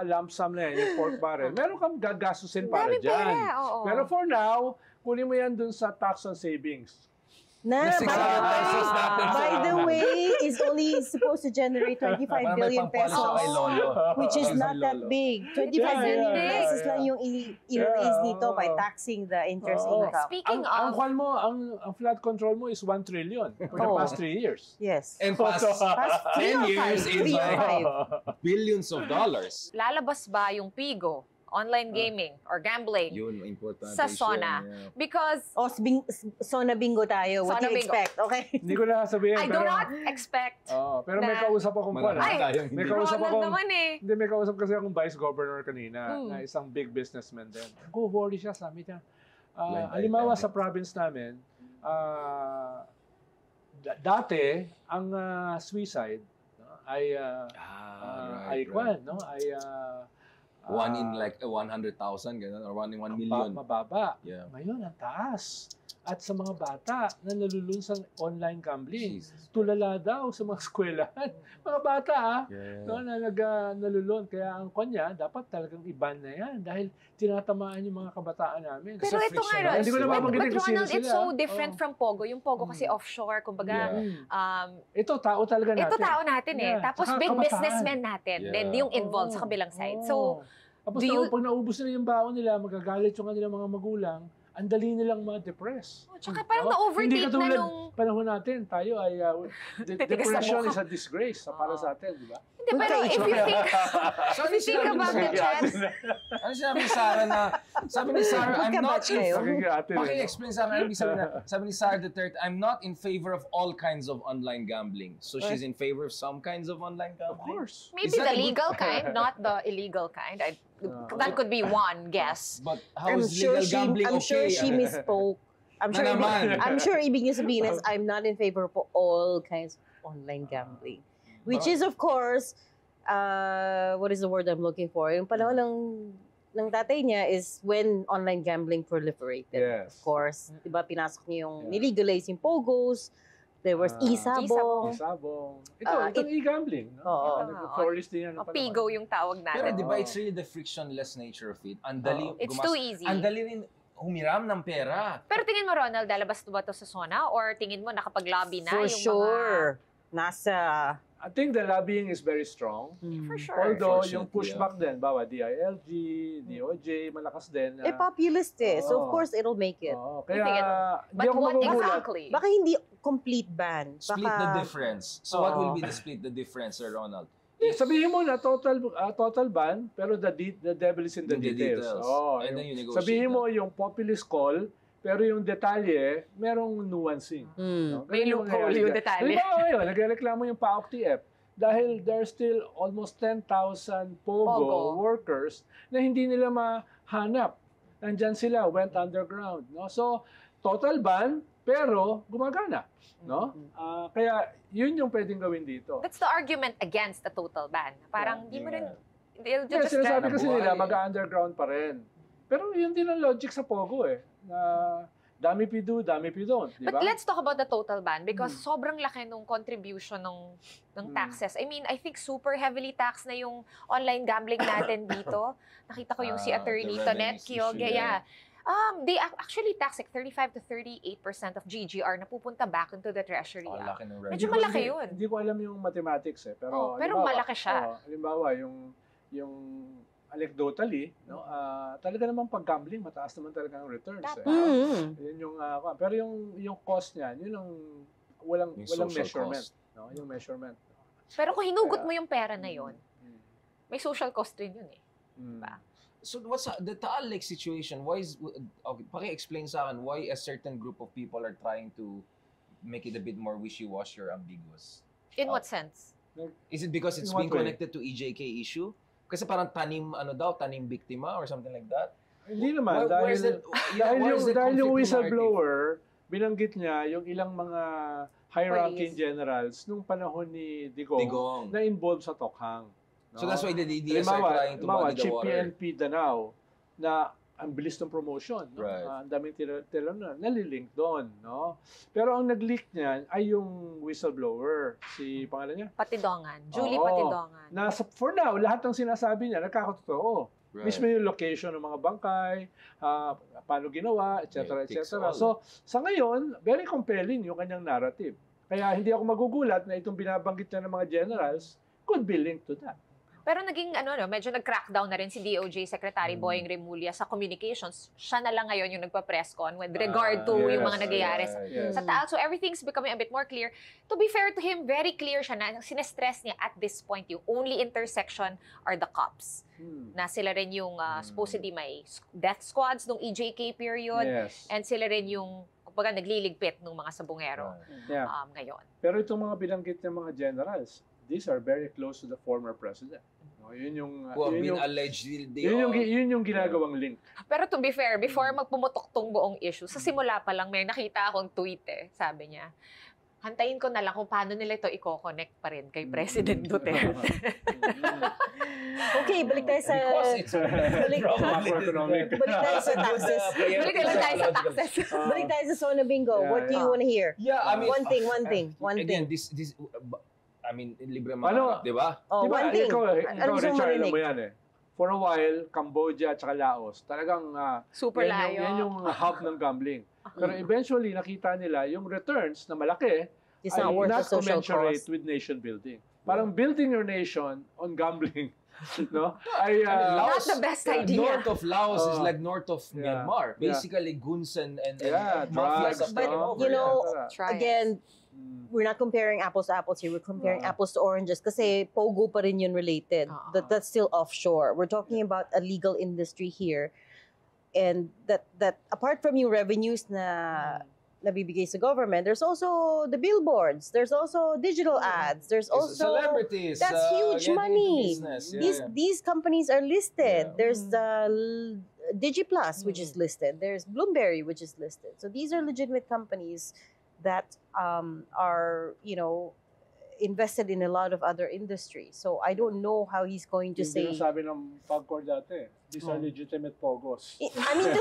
lump sum na yan, yung pork barrel, meron kang gagastusin para Daming dyan. pera, oo. Pero for now, kunin mo yan dun sa tax on savings. Na, Na 600 pesos natin sa by the way, is only supposed to generate 25 Para may billion pangpolish siya kay pesos. Lolo. Which is Yes, not that Lolo. big. 25 Yeah, billion yeah, pesos yeah. lang yung i-raise Yeah, dito by oo. taxing the interest Oo. income. Speaking Ang of, kwan mo, ang flood control mo is 1 trillion for the Oo. past 3 years. Yes. And past Past 10 3 or years 5? is 3 or like 5? billions of dollars. lalabas ba yung Pigo, online gaming, or gambling Yun, important. sa Sona? Because O, Sona bingo tayo. What Sona do you bingo. expect? Okay. Hindi ko na sabihin, I do not expect pero may na- kausap akong kwan. Marami Ay! tayong May hindi. kausap Ronald akong- naman eh. Hindi, may kausap kasi akong vice governor kanina Mm. na isang big businessman din. Go worry siya, sabi niya. Blind Halimbawa item. sa province namin, dati, ang suicide no, ay ay kwan, no? Ay 1 in like 100,000, ganun, or 1 in 1 million. mababa. Yeah. Ngayon, ang taas. At sa mga bata na nalulun sa online gambling, Jesus. tulala daw sa mga eskwelahan. Mga bata, Yeah. no, na nalulun. Kaya ang kanya, dapat talagang iban na yan dahil tinatamaan yung mga kabataan namin. Pero Kasi ito nga, frictionless, Hindi ko na diba? babanggitin but kung sino Ronald, it's sila. so different Oo. from Pogo. Yung Pogo kasi Mm. offshore, kumbaga, Yeah. Ito, tao talaga natin. ito tao natin eh. Yeah. Tapos Tsaka big kabataan. businessmen natin. Yeah. Then yung involved Oo. sa kabilang side. Oo. So, Tapos do you- pag naubos nila yung baon nila, magagalit yung kanilang mga magulang, ang dali nilang ma-depress. tsaka parang No? na-overtake Hindi na katulad nung... panahon natin, tayo ay Titigas na depression mukha. is a disgrace para sa atin, di ba? Hindi, pero if you think... So, if you think about the chance... Ano sinabi ni Sarah na, sabi ni Sarah, I'm not Magkabatch kayo. Paki-explain sa amin, sabi ni Sarah Duterte, I'm not in favor of all kinds of online gambling. So she's in favor of some kinds of online Of gambling? course. Maybe Is that the a good- legal kind, not the illegal kind. That could be one guess. But how I'm is sure legal she, gambling I'm okay? sure she misspoke. I'm sure, Na naman. I'm sure ibig niya sabihin is I'm not in favor for all kinds of online gambling. Which is, of course, what is the word I'm looking for? Yung panahon ng tatay niya is when online gambling proliferated. Yes. Of course. Diba, pinasok niya yung, Yeah. nilegalize yung Pogos, there was Isabong. Isabong. Sabong. Itong e-gambling. No? Oo. Nag-florist din yan. ng O, panahon. Pigo yung tawag Pero natin. di ba, it's really the frictionless nature of it. Ang dali, It's too easy. Ang dali rin humiram ng pera. Pero tingin mo, Ronald, lalabas ba ito sa Sona? Or tingin mo nakapag-lobby na For yung sure. Nasa... I think the lobbying is very strong. mga... For sure. Although, Unfortunately, yung pushback din, bawa DILG, DOJ, malakas din. populist eh. So, of Oo. course, it'll make it. Kaya, Tingin mo. hindi But ako what magugulat. exactly? Baka hindi complete ban. Split Baka, the difference. So what will Oo. be the split the difference, Sir Ronald? Sabihin mo na total ban, pero the devil is in the In the details. details. Oh, And then you negotiate sabihin mo that. yung populist call, pero yung detalye, merong nuancing. Mm. No? May Ganun yung loophole nangyayari yung dyan. detalye. Halimbawa ngayon, nagreklamo yung PAOK TF dahil there's still almost 10,000 Pogo. Pogo workers na hindi nila mahanap. Nandyan sila, went underground. No? So, total ban, pero gumagana. No? Kaya, yun yung pwedeng gawin dito. That's the argument against the total ban. Parang di mo rin... They'll Yeah, just sinasabi na kasi buhay. nila, mag-underground pa rin. Pero yun din ang logic sa Pogo eh. Na dami pido, dami pidon. Di But ba? let's talk about the total ban because sobrang laki nung contribution ng Hmm. taxes. I mean, I think super heavily taxed na yung online gambling natin dito. Nakita ko yung si The Attorney revenues Tonet issue, Kyoge. Yeah. They actually tax like 35 to 38% of GGR na pupunta back into the treasury. Oh, laki ng Medyo revenue. malaki yun. Hindi ko alam yung mathematics eh. Pero, Oh, pero malaki siya. Halimbawa, yung anecdotally, no, talaga naman pag gambling, mataas naman talaga ang returns. Dapat. Eh. Mm. Yun yung, pero yung cost niyan, yun ang walang Yung walang social measurement. cost. No? Yung measurement. Pero kung hinugot mo yung pera na yon, Mm. may social cost rin yun eh. Mm. Diba? So what's the Taal Lake situation? Why is okay, paki-explain sa akin why a certain group of people are trying to make it a bit more wishy-washy or ambiguous? In what sense? Is it because it's In what being way? connected to EJK issue? Kasi parang tanim biktima or something like that? Hindi naman, Why is dahil, it- yeah, dahil, why yung, is it dahil yung conflicting whistleblower, binanggit niya yung ilang mga high-ranking Police. generals nung panahon ni Digong, Digong. na involved sa Tokhang. No? So that's why the DDS are trying to muddy the Chief water. PNP Danao na ang bilis ng promotion. No? Right. Ang daming tira na nalilink doon. No? Pero ang nag-leak niyan ay yung whistleblower. Si pangalan niya? Patidongan. Julie Oo. Patidongan. Na for now, lahat ng sinasabi niya nagkakatotoo. Mismo yung location ng mga bangkay, paano ginawa, etc. etc. So, sa ngayon, very compelling yung kanyang narrative. Kaya hindi ako magugulat na itong binabanggit na ng mga generals could be linked to that. Pero naging medyo nag-crackdown na rin si DOJ Secretary Boying Remulla sa communications. Siya na lang ngayon yung nagpa-press con with regard to yung mga nagyayari sa taas. So everything's becoming a bit more clear. To be fair to him, very clear siya na sinestress niya at this point yung only intersection are the cops. Na sila rin yung supposedly may death squads nung EJK period. And sila rin yung kumbaga nagliligpit ng mga sabungero ngayon. Pero itong mga binanggit ng mga generals, these are very close to the former president. No, yun yung yun yung ginagawang link. Pero to be fair, before magpumutok tong buong issue, sa simula pa lang may nakita akong tweet sabi niya, hantayin ko na lang kung paano nila ito i-connect pa rin kay President Duterte. Okay, balik tayo sa taxes. Balik tayo sa Sona Bingo. What do you want to hear? Yeah, I mean, one thing. Again, this I mean, libre mga, di ba? One thing. Ikaw Richard, alam mo yan For a while, Cambodia at saka Laos, talagang super layo. Yan yung hub ng gambling. Pero eventually, nakita nila yung returns na malaki ay not commensurate with nation building. Parang building your nation on gambling, no? Not the best idea. North of Laos is like north of Myanmar. Basically, guns and drugs. But, you know, again, we're not comparing apples to apples here. We're comparing apples to oranges kasi Pogo pa rin yun related. That's still offshore. We're talking about a legal industry here. And that apart from yung revenues na nabibigay sa government, there's also the billboards. There's also digital ads. There's also celebrities. That's huge money. These companies are listed. There's the DigiPlus, which is listed. There's Bloomberry, which is listed. So these are legitimate companies that are, invested in a lot of other industries. So I don't know how he's going to say. Sabi ng Pagcor dati, these are legitimate pogos. I mean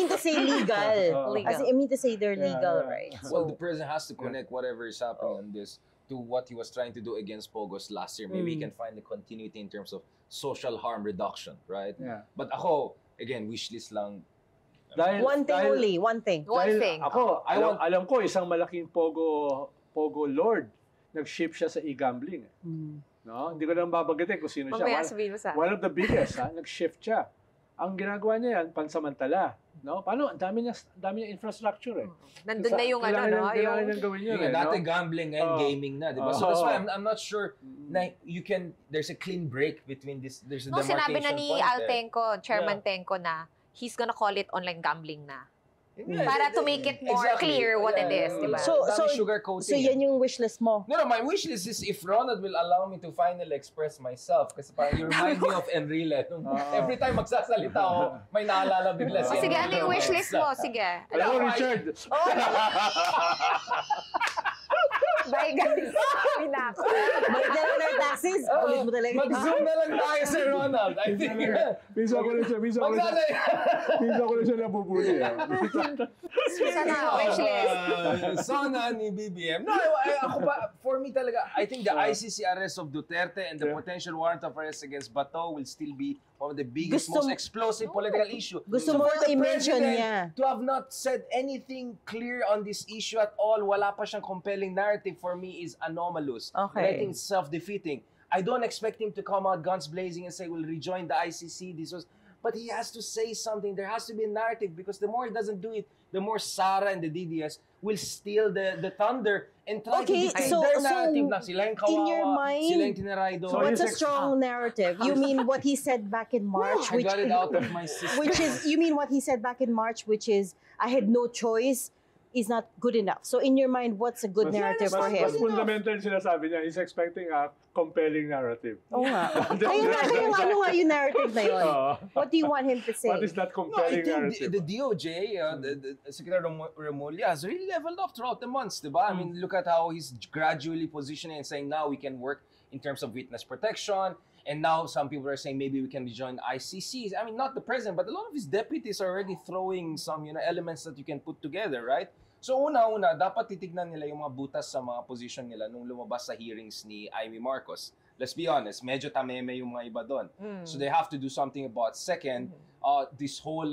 to say legal. I mean to say they're legal, right? Well, the president has to connect whatever is happening on this to what he was trying to do against pogos last year. Maybe he can find the continuity in terms of social harm reduction, right? Yeah. But ako, again, wishlist lang. One thing. Ako, alam ko, isang malaking pogo lord, nag-ship siya sa e-gambling. No? Hindi ko lang babanggitin kung sino siya. One of the biggest, nag-shift siya. Ang ginagawa niya yan, pansamantala. No? Paano? Ang dami niya infrastructure Nandun na yung kailangan niyang gawin yun. Dati gambling and gaming na, di ba? So that's why I'm not sure na there's a clean break between this, there's a demarcation sinabi na ni point Al Tenco, Chairman Tenco na he's gonna call it online gambling na. Para to make it more clear what it is, di ba? So yan yung wish list mo? No, my wish list is if Ronald will allow me to finally express myself. Kasi parang you remind me of Enrile. Every time magsasalita ako, may naalala bigla siya. Sige, ano yung wish list mo? Sige. Hello, Richard! Bye, guys. Balik na lang taxes. Ulit mo talaga. Mag-zoom na lang tayo, Sir Ronald. I think. Minsan ko na siya nabubuli. Sana, wish list. Sana ni BBM. No, ako pa, for me talaga, I think the ICC arrest of Duterte and the potential warrant of arrest against Bato will still be one of the biggest, most explosive political issue. Gusto mo i-mention niya. To have not said anything clear on this issue at all, wala pa siyang compelling narrative for me is anomalous. Okay. And I think it's self-defeating. I don't expect him to come out guns blazing and say, we'll rejoin the ICC. But he has to say something. There has to be a narrative because the more he doesn't do it, the more Sara and the DDS will steal the thunder and try to defend their narrative na sila yung kawawa, in your mind, sila yung tinaraydo. So what's a strong narrative? You mean what he said back in March? I got it out of my system. You mean what he said back in March, which is, I had no choice, is not good enough. So in your mind, what's a good narrative for him? Mas fundamental yung sinasabi niya. He's expecting a compelling narrative. Oo nga. Kaya ano nga yung narrative na yun? What do you want him to say? What is that compelling narrative? The DOJ, the Secretary Remulla has really leveled up throughout the months, diba? I mean, look at how he's gradually positioning and saying now we can work in terms of witness protection. And now some people are saying maybe we can rejoin ICC. I mean, not the president, but a lot of his deputies are already throwing some, elements that you can put together, right? So una-una, dapat titignan nila yung mga butas sa mga position nila nung lumabas sa hearings ni Amy Marcos. let's be honest, medyo tameme yung mga iba doon. So they have to do something about. Second, this whole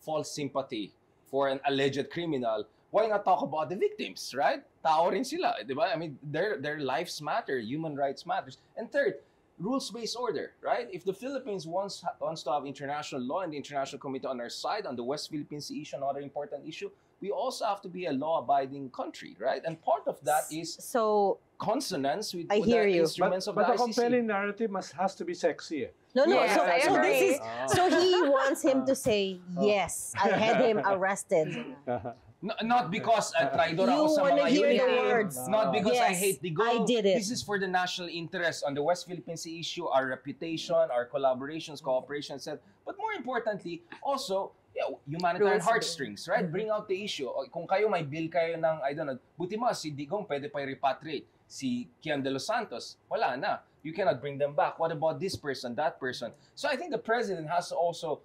false sympathy for an alleged criminal. Why not talk about the victims, right? Tao rin sila, di ba? I mean, their lives matter, human rights matters. And third, rules-based order, right? If the Philippines wants to have international law and the international committee on our side on the West Philippine Sea issue, another important issue, we also have to be a law-abiding country, right? And part of that is consonance with I hear the you. instruments of But the the ICC. compelling narrative has to be sexy. No, Yes, I so agree. this is so he wants him to say yes. I had him arrested. Not because traidor You ako sa wanna mga hear the unit. words. Not because I Yes, hate the goal. I did it. This is for the national interest on the West Philippine Sea issue, our reputation, our collaborations, cooperation, etc. But more importantly, also, humanitarian Rules. heartstrings, right? Bring out the issue. Kung kayo may bill kayo ng, I don't know, buti mo, si Digong pwede pa i-repatriate. Si Kian de los Santos, wala na. You cannot bring them back. What about this person, that person? So I think the president has to also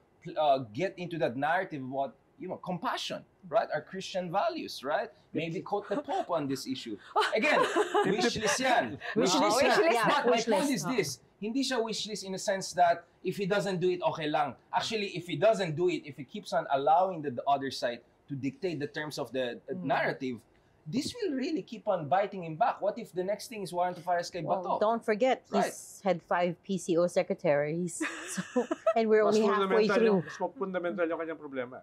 get into that narrative about compassion, right? Our Christian values, right? Maybe quote the Pope on this issue. Again, wishlist yan. Wishlist yan. Wishlist. But my Wishlist. point is this, hindi siya wishlist in the sense that if he doesn't do it, okay lang. Actually, if he doesn't do it, if he keeps on allowing the other side to dictate the terms of the narrative, this will really keep on biting him back. What if the next thing is warrant of arrest kay Bato? Don't forget, he's had 5 PCO secretaries. So, and we're only halfway through. Mas fundamental yung kanyang problema.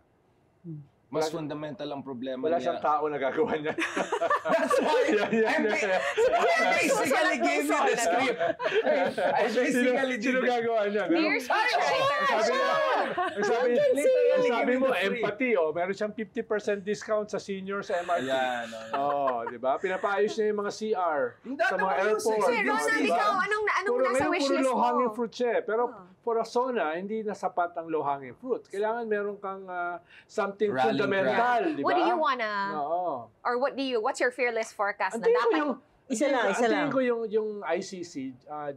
Mas fundamental ang problema Wala niya. siyang tao na gagawa niya. That's why I basically gave you the script. I basically did Sino the gagawa niya? Dear Sabi mo, empathy. Meron siyang 50% discount sa senior sa MRT. Ayan. Di ba? Pinapaayos niya yung mga CR sa mga airport. Sir, Ronald, ikaw, anong nasa wishlist Puro low-hanging mo? fruit siya. Pero for a SONA, hindi na sapat ang low-hanging fruit. Kailangan meron kang something Rallying fundamental, di ba? What do you wanna, Oo. or what's your fearless forecast na Ang tingin ko dapat? yung Isa lang. Ang tingin ko yung ICC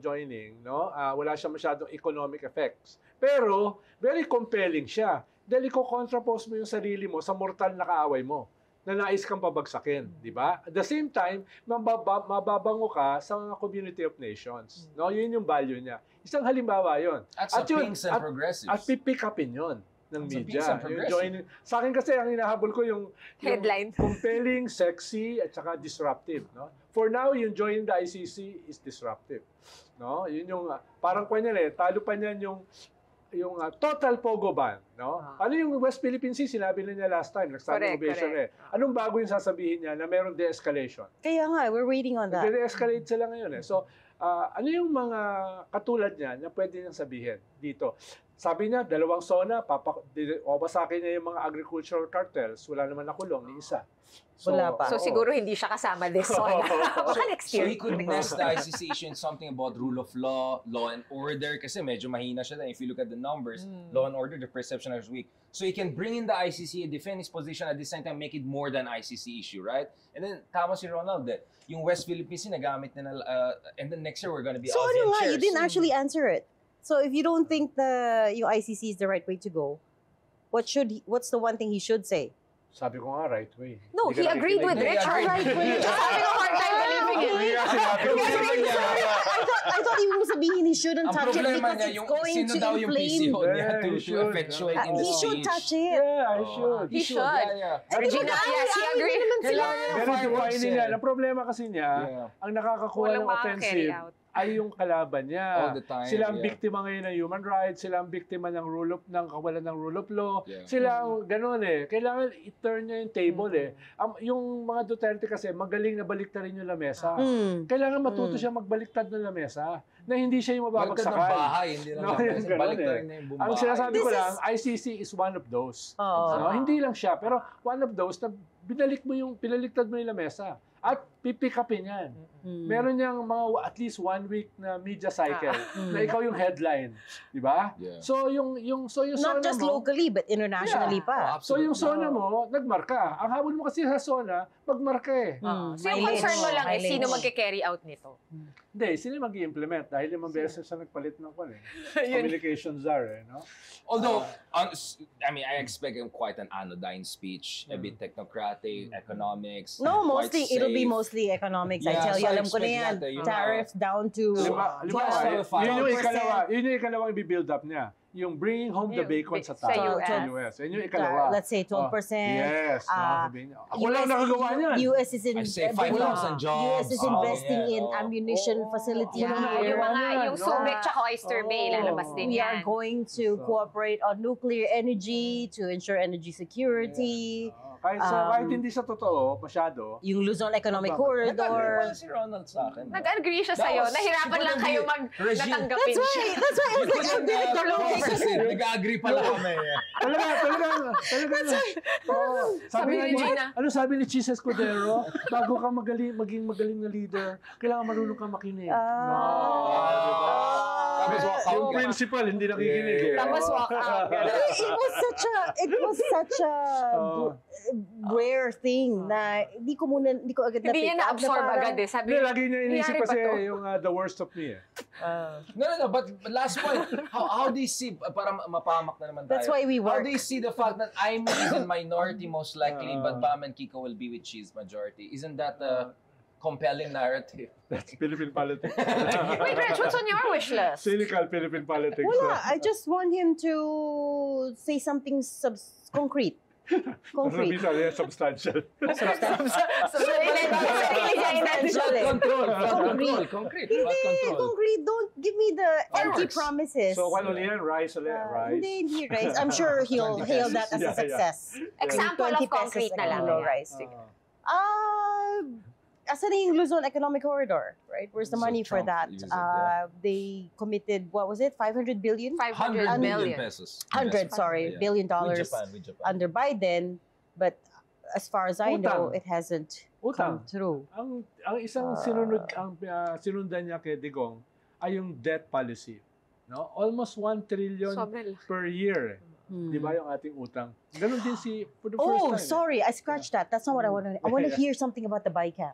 joining, no? Wala siya masyadong economic effects. Pero very compelling siya. Dahil i-contrapose mo yung sarili mo sa mortal na kaaway mo na nais kang pabagsakin, di ba? At the same time, mababango ka sa mga community of nations. No? Yun yung value niya. Isang halimbawa yun. At sa pinks and progressives. At pipick upin yun ng Sa media. pinks and Yung progressive. sa akin kasi, ang hinahabol ko yung Headline. compelling, sexy, at saka disruptive. No? For now, yung joining the ICC is disruptive. No? Yun yung, parang kanya talo pa niyan yung total pogo ban, no? Ano yung West Philippine Sea, sinabi na niya last time, nag-standing ovation Anong bago yung sasabihin niya na meron de-escalation? Kaya nga, we're waiting on that. De-escalate sila ngayon So, ano yung mga katulad niya na pwede niyang sabihin dito? Sabi niya, 2 SONA, wawasakin niya yung mga agricultural cartels, wala naman nakulong ni isa. Wala pa. So siguro hindi siya kasama this one. Baka next So year. he could nest the ICC issue in something about rule of law, law and order, kasi medyo mahina siya. If you look at the numbers, law and order, the perception is weak. So he can bring in the ICC, defend his position, at the same time make it more than ICC issue, right? And then, tama si Ronald, yung West Philippines, nagamit na, and then next year we're gonna be So ASEAN ano nga, chairs. you didn't actually answer it. So if you don't think yung ICC is the right way to go, what's the one thing he should say? Sabi ko nga, right way. No, Hindi he ka agreed with nakikinig. Richard. Right way. Just having a hard time believing it. Hindi nga sinabi ko. I thought ibig mo sabihin he shouldn't Ang touch it problema because niya, it's yung going sino to daw yung inflame. PCO niya Yeah, to he should. effectuate in the He should speech. touch it. Yeah, I should. He should. Yeah. Regina, yes, he agreed. Pero dividing niya. Ang problema kasi niya, ang nakakakuha Walang ng makaka-carry offensive out. ay yung kalaban niya. All the time, Sila ang yeah. biktima ngayon ng human rights, sila ang biktima ng kawalan ng rule of law. Yeah. Sila ang gano'n Kailangan i-turn niya yung table Yung mga Duterte kasi magaling na baliktarin yung lamesa. Kailangan matuto siya magbaliktad ng lamesa na hindi siya yung Baliktad mababagsakan. ng bahay, hindi lang No, lang. yung Balik ganun na rin na yung buong Ang bahay. sinasabi ko This lang, ICC is one of those. Oo. No, hindi lang siya, pero one of those na pinaliktad mo yung lamesa. At pipick upin yan. Meron niyang at least 1 week na media cycle na ikaw yung headline. Di ba? Yeah. So yung Not SONA just mo, locally, but internationally pa. so yung SONA mo, nagmarka. Ang habol mo kasi sa SONA, magmarka So yung concern mo lang Mileage. sino magke-carry out nito? Hindi, sino mag-i-implement? Dahil 5 beses siya nagpalit ng communications czar no? Although, I mean, I expect him quite an anodyne speech, a bit technocratic, economics. No, quite mostly it'll be be if- mostly economics. I Yeah, tell you, so I alam ko na expect yan. that, Tariffs down to Halimbawa, yun yung 12%. yun yung ikalawang i-build up niya. Yung bringing home the Yung bacon sa sa tao US. sa US. Yun yung ikalawa. Let's say 12%. Yes. Ah, sabihin niya. Ako lang nakagawa niyan. US is in I say 5,000 jobs. US is investing in ganyan. ammunition Oo. facility Wala na Yeah, yung nagawa mga, yan. yung Subic tsaka Oyster Bay, Oo. lalabas din We yan. are going to So- cooperate on nuclear energy to ensure energy security. Kahit hindi sa totoo, masyado. Yung Luzon Economic Nag-agree Nag-agree Corridor. pala si Ronald sa akin. Nag-agree siya That sa'yo. was Nahirapan lang siguro kayo the regime. natanggapin That's siya. why I was like, I'm very Process. Nag-agree pala kami. Talaga. Oo. Sabi nga ni niya, Gina. ano sabi ni Chis Escudero? Bago ka maging magaling na leader, kailangan marunong ka makinig. Diba? Tapos walk out Yung ka. principal, hindi nakikinig eh. Tapos walk out. it was such a Oh. rare thing na hindi ko agad Hindi niya na-pick up na-absorb parang- agad eh. Sabi Hindi, niya, lagi niya inisip nangyari ba kasi to? yung the worst of me eh. No, but last point, how do you see, para mapahamak na naman tayo. That's why we How work. do you see the fact that I'm in minority most likely, Uh. but Bam and Kiko will be with Cheese majority? Isn't that a compelling narrative? That's Philippine politics. Wait, Reg, what's on your wish list? Cynical Philippine politics. Wala, I just want him to say something concrete. Concrete. Substantial. So, sarili niya Substantial eh. Control, Concrete. concrete. Hindi, Flood control. concrete. Don't give me the empty Fireworks. promises. So, ano yan? Rice ulit? Rice? Hindi rice. I'm sure he'll 20 hail that as pesos. a success. Example of 20 pesos concrete na lang. kilo Yeah. rice. Asan na yung Luzon Economic Corridor, right? Where's the So money for Trump that? used it, yeah. They committed, what was it, 500 billion? 100 500 million million. pesos. 100, sorry, Yeah. billion With dollars Japan. under Biden. But as far as I know, Utang. it hasn't Utang. come through. Ang isang sinundan niya kay Digong ay yung debt policy. No? Almost 1 trillion Sobrang laki. per year. Hmm. Di ba yung ating utang? Ganun din for the first Oh, time. sorry, I scratched that. That's not what I want to. I want to hear something about the BICAM.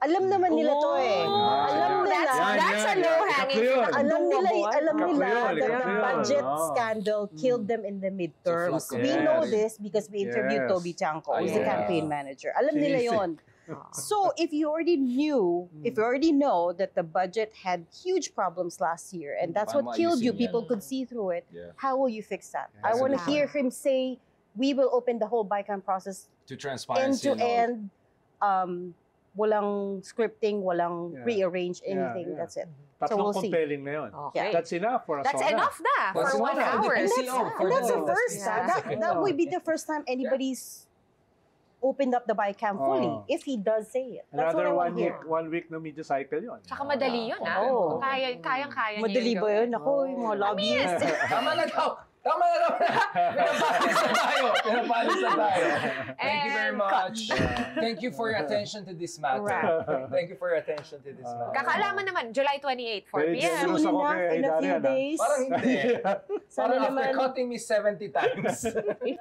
Alam naman nila to eh. Alam nila. That's a low-hanging Ikatlo yun. fruit. Alam nila Ikatlo that yun, the ikatlo yun. budget Oh. scandal killed them in the midterms. So, We yes. know this because we interviewed Yes. Toby Chanko, who's the Yeah. campaign manager. Alam nila Sinisig. yon. So if you already know that the budget had huge problems last year, and that's what Paano killed you, ayusin yan? people could see through it, Yeah. how will you fix that? Yes. I want to Yeah. hear him say, we will open the whole BICAM process To end transparency. to and all. end. Walang scripting, walang Yeah. rearrange Yeah, anything. yeah. That's it. Tatlong we'll see. compelling na yun. Okay. That's enough for a That's SONA. enough na That's for 1 enough. hour. And And PCO for that's the the- first. Yeah. That would be the first time anybody's opened up the BICAM fully, Oh. if he does say it. That's what I Another want to hear. 1 week na media cycle yun. Tsaka madali yun, ah. Oo. Kayang-kaya niya Madali yun ba gawin. yun? Ako, yung mga lobbyists. Tama na daw. Tama na daw. Pinapalis na tayo. Pinapalis na tayo. Thank you very And much. Thank you for your attention to this matter. Right. Thank you for your attention to this matter. Kakaalaman naman, July 28, 4 Very p.m. generous Soon ako enough, kay in a few Darian, ah. days. Parang hindi. Sana Parang after naman. cutting me 70 times. If you